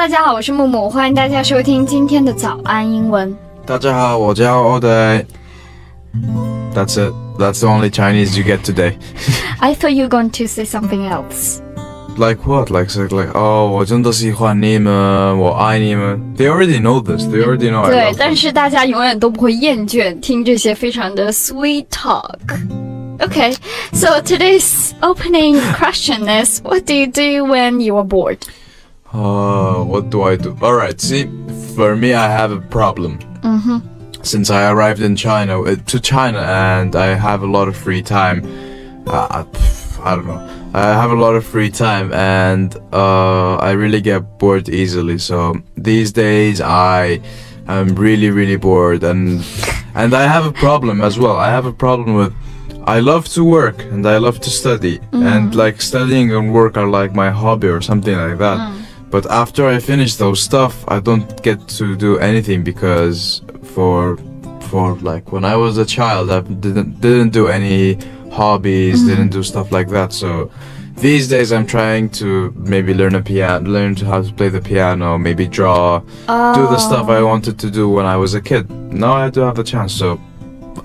大家好，我是木木，欢迎大家收听今天的早安英文。大家好，我叫Oday. That's it. That's the only Chinese you get today. I thought you were going to say something else. Like what? Like, oh, 我真的喜欢你们，我爱你们。They already know this. They already know I love them. 对，但是大家永远都不会厌倦听这些非常的 sweet talk. Okay, so today's opening question is, what do you do when you are bored? What do I do? Alright, see, for me I have a problem. Since I arrived in China, and I have a lot of free time. I don't know. I have a lot of free time and I really get bored easily. So these days I am really bored and I have a problem as well. I have a problem with I love to work and I love to study and like studying and work are like my hobby or something like that. But after I finish those stuff, I don't get to do anything because for like when I was a child, I didn't do any hobbies, didn't do stuff like that. So these days I'm trying to maybe learn how to play the piano, maybe draw, do the stuff I wanted to do when I was a kid. Now I do have the chance, so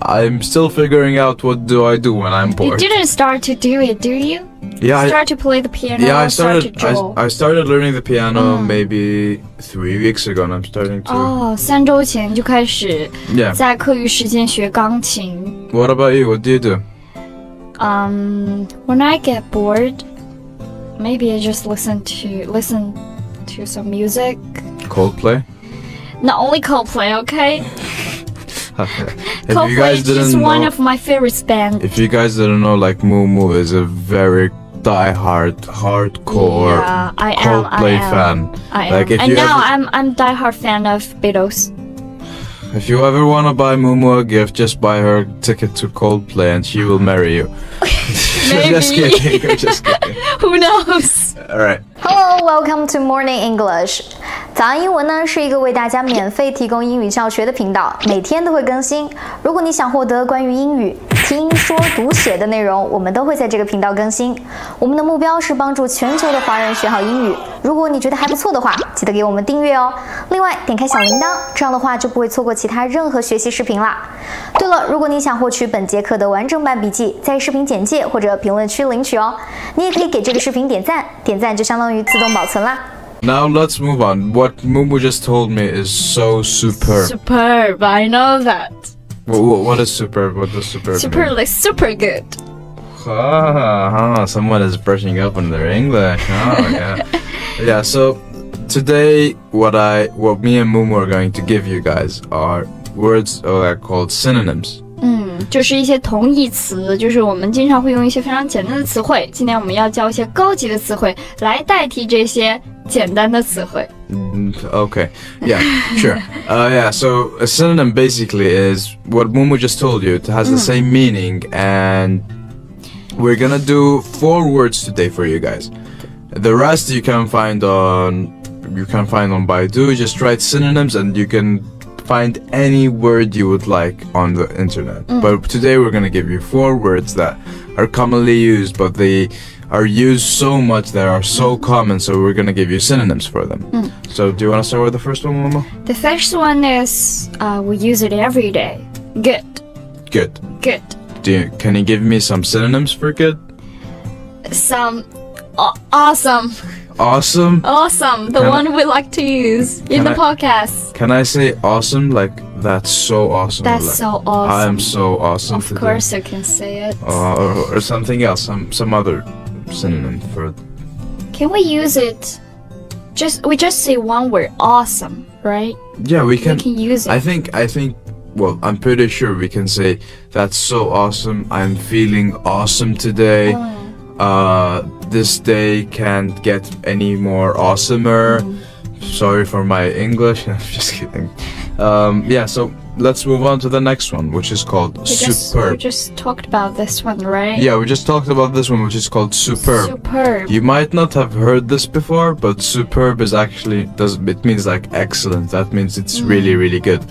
I'm still figuring out what do I do when I'm bored. You didn't start to do it, do you? Yeah, start to play the piano. Yeah, I started learning the piano maybe 3 weeks ago, and I'm starting to. 3周前就开始在课余时间学钢琴。What about you? What do you do? When I get bored, maybe I just listen to some music. Coldplay? Not only Coldplay, okay? Coldplay is just one of my favorite bands. If you guys didn't know, like Mumu is a very hardcore Coldplay fan. I am. And now I'm diehard fan of Beatles. If you ever want to buy Mumu a gift, just buy her a ticket to Coldplay and she will marry you. Maybe. Just kidding. Who knows? Alright. Hello, welcome to Morning English. 早安英文呢是一个为大家免费提供英语教学的频道，每天都会更新。如果你想获得关于英语听说读写的内容，我们都会在这个频道更新。我们的目标是帮助全球的华人学好英语。如果你觉得还不错的话，记得给我们订阅哦。另外，点开小铃铛，这样的话就不会错过其他任何学习视频啦。对了，如果你想获取本节课的完整版笔记，在视频简介或者评论区领取哦。你也可以给这个视频点赞，点赞就相当于自动保存啦。Now let's move on. What Mumu just told me is so superb. Superb, I know that. What is superb? What does superb mean? Super, like super good. Someone is brushing up on their English. Yeah, so today what me and Mumu are going to give you guys are words called synonyms. 就是一些同义词，就是我们经常会用一些非常简单的词汇。今天我们要教一些高级的词汇来代替这些简单的词汇。Okay, yeah, sure. So a synonym basically is what Mumu just told you. It has the same meaning, and we're gonna do 4 words today for you guys. The rest you can find on Baidu. Just write synonyms, and you can find any word you would like on the internet. But today we're gonna give you 4 words that are commonly used, but they are used so much, they are so common, so we're gonna give you synonyms for them. So do you want to start with the first one, Momo? The first one is we use it every day. Good. Good. Good. Can you give me some synonyms for good? Some awesome. Awesome? Awesome, the one we like to use in the podcast. Can I say awesome? Like, that's so awesome. That's like, so awesome. I am so awesome Of today. course you can say it. Or something else, some other synonym for... Can we use it? We just say one word, awesome, right? Yeah, we can use it. I think, well, I'm pretty sure we can say, that's so awesome, I'm feeling awesome today. This day can't get any more awesomer. Sorry for my English. I'm just kidding. Yeah, so let's move on to the next one, which is called superb. We just talked about this one, right? Yeah, we just talked about this one, which is called superb. Superb. You might not have heard this before, but superb is actually it means like excellent. That means it's really good.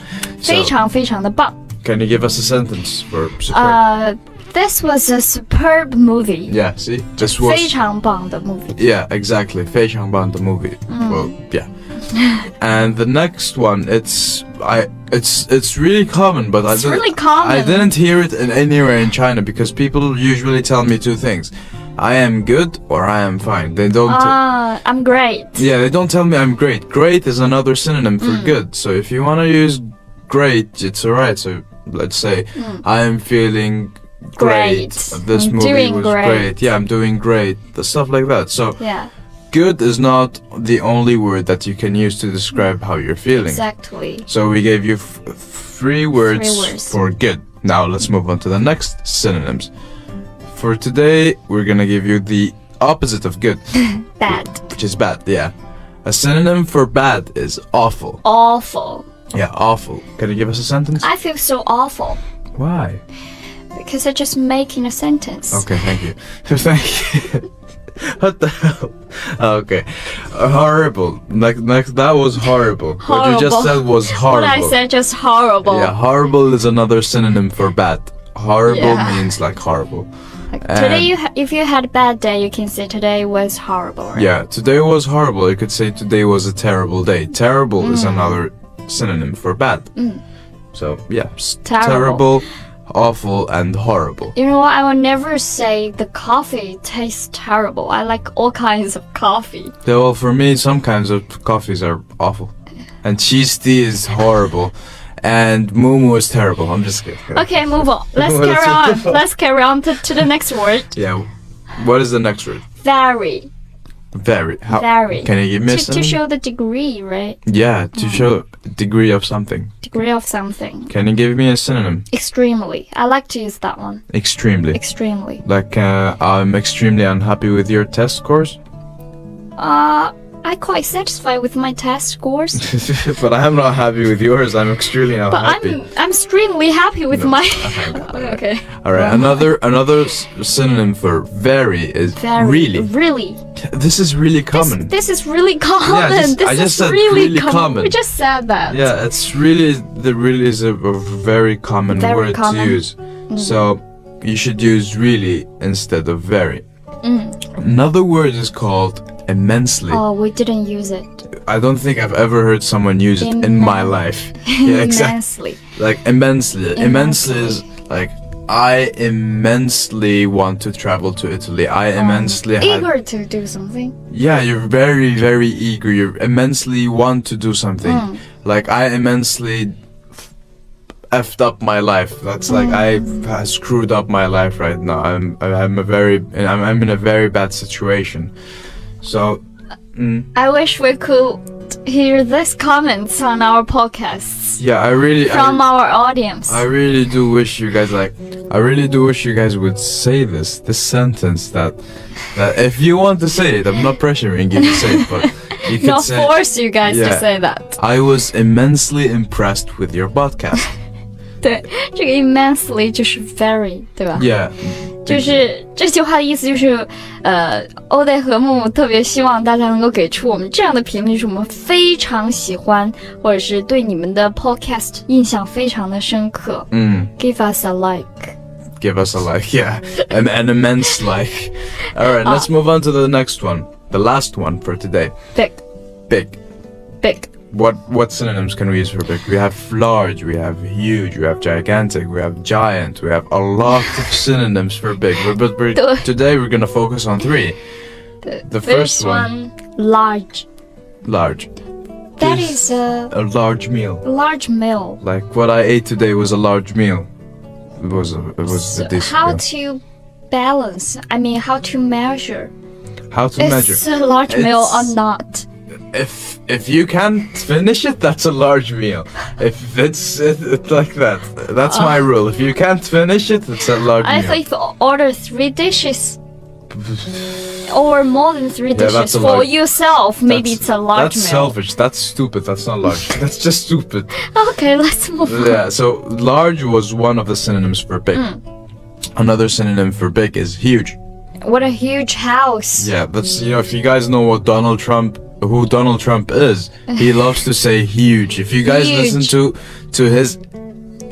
So, 非常非常的棒。can you give us a sentence for superb? This was a superb movie. Yeah, see? This was... 非常棒的 movie. Yeah, exactly. 非常棒的 movie. Well, yeah. And the next one, it's really common, but It's really common. I didn't hear it anywhere in China because people usually tell me two things. I am good or I am fine. They don't... I'm great. Yeah, they don't tell me I'm great. Great is another synonym for good. So if you want to use great, it's alright. So let's say I am feeling great. This I'm movie doing was great. Yeah, I'm doing great. The stuff like that. So Yeah. good is not the only word that you can use to describe how you're feeling. Exactly. So we gave you three words for good. Now let's move on to the next synonyms. For today, we're gonna give you the opposite of good. Bad. Which is bad, yeah. A synonym for bad is awful. Awful. Yeah, awful. Can you give us a sentence? I feel so awful. Why? Because I'm just making a sentence. Okay, thank you. Thank you. What the hell? Okay. Horrible. Like that was horrible. What you just said was horrible. What I said just horrible. Yeah, horrible is another synonym for bad. Horrible means like horrible. Like today, if you had a bad day, you can say today was horrible. Right? Yeah, today was horrible. You could say today was a terrible day. Terrible is another synonym for bad. So yeah, terrible, awful, and horrible. You know what? I will never say the coffee tastes terrible. I like all kinds of coffee. Yeah, well, for me, some kinds of coffees are awful, and cheese tea is horrible. And Mumu is terrible. I'm just kidding. Okay, move on. Let's carry on. Let's carry on to the next word. Yeah. What is the next word? Vary. Vary. How? Vary. Can you give me to show the degree, right? Yeah, to show degree of something. Degree of something. Can you give me a synonym? Extremely. I like to use that one. Extremely. Extremely. Like I'm extremely unhappy with your test scores. I'm quite satisfied with my test scores. But I'm not happy with yours. I'm extremely unhappy. But I'm extremely happy with my... Okay. Alright, another synonym for very is really. Really. This is really common. This is really common. Yeah, I just said really common. We just said that. Yeah, it's really is a very common word to use. So you should use really instead of very. Another word is called immensely. Oh, we didn't use it. I don't think I've ever heard someone use it in my life. Yeah, exactly. Like immensely. Immensely is like I immensely want to travel to Italy. I immensely eager to do something. Yeah, you're very, very eager. You immensely want to do something. Like I immensely effed up my life. That's like I screwed up my life right now. I'm in a very bad situation. So I wish we could hear these comments on our podcasts. Yeah, from our audience. I really do wish you guys would say this sentence that if you want to say it, I'm not pressuring you to say it, but you could not force you guys to say that. I was immensely impressed with your podcast. 对，这个 immensely 就是 very， 对吧 ？Yeah， 就是这句话的意思就是，欧代和木特别希望大家能够给出我们这样的评论，就是我们非常喜欢，或者是对你们的 podcast 印象非常的深刻。Give us a like. Give us a like, yeah, an immense like. All right, let's move on to the next one, the last one for today. Big. What synonyms can we use for big? We have large, we have huge, we have gigantic, we have giant, we have a lot of synonyms for big. But today we're gonna focus on three. The first one, large. That is a large meal. Large meal. Like what I ate today was a large meal. It was a dish. How to balance? I mean, how to measure? How to measure? It's a large meal or not? If you can't finish it, that's a large meal. If it's like that, that's my rule. If you can't finish it, it's a large meal. I think if you order 3 dishes or more than 3 dishes for yourself, maybe it's a large meal. That's selfish. That's stupid. That's not large. That's just stupid. Okay, let's move on. Yeah, so large was one of the synonyms for big. Another synonym for big is huge. What a huge house. Yeah, that's, if you guys know who Donald Trump is, he loves to say huge. If you guys listen to his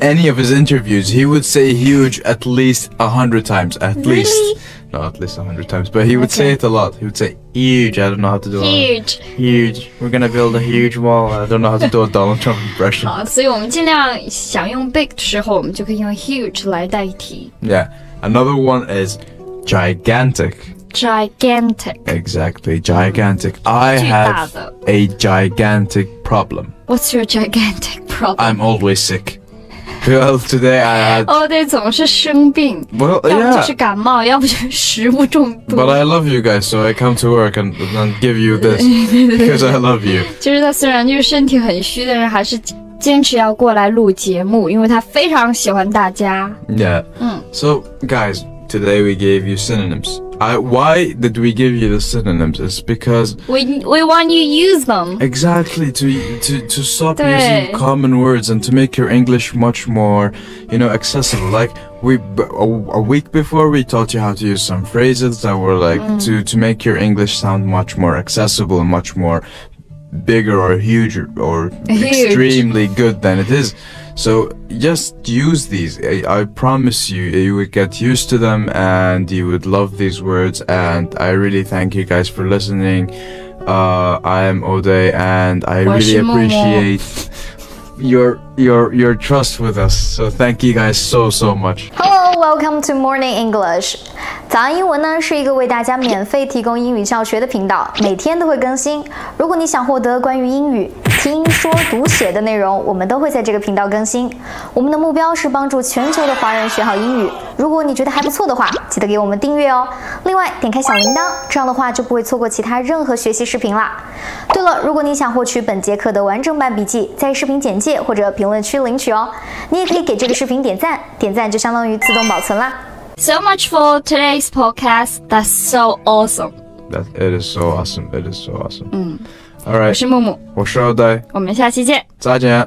any of his interviews, he would say huge at least 100 times. At Really? least. Not at least 100 times, but he would say it a lot. He would say huge. I don't know how to do Huge. Huge. We're gonna build a huge wall. I don't know how to do a Donald Trump impression. 好，所以我们尽量想用 big 的时候，我们就可以用 huge 来代替。Yeah. Another one is gigantic. Gigantic. Exactly, gigantic. I 巨大 have 的。 a gigantic problem. What's your gigantic problem? I'm always sick. Well, today I had. 哦，对，总是生病， Well, 要不就是 yeah. 感冒，要不就是食物中毒。 But I love you guys, so I come to work and give you this because I love you. 就是他虽然就是身体很虚，但是还是坚持要过来录节目，因为他非常喜欢大家。 Yeah. So, guys, today we gave you synonyms. Why did we give you the synonyms? It's because We want you to use them. exactly to stop 对。 using common words and to make your English much more, accessible. Like a week before we taught you how to use some phrases that were like to make your English sound much more accessible and much more bigger or huge or extremely good than it is. So just use these. I promise you would get used to them and you would love these words. And I really thank you guys for listening. I am Ode and I really appreciate your trust with us. So thank you guys so much. Hello, welcome to Morning English. 早安英文呢是一个为大家免费提供英语教学的频道，每天都会更新。如果你想获得关于英语听说读写的内容，我们都会在这个频道更新。我们的目标是帮助全球的华人学好英语。如果你觉得还不错的话，记得给我们订阅哦。另外，点开小铃铛，这样的话就不会错过其他任何学习视频啦。对了，如果你想获取本节课的完整版笔记，在视频简介或者评论区领取哦。你也可以给这个视频点赞，点赞就相当于自动保存啦。So much for today's podcast. That's so awesome. It is so awesome. It is so awesome. All right. 我是木木，我是Ode。我们下期见。再见。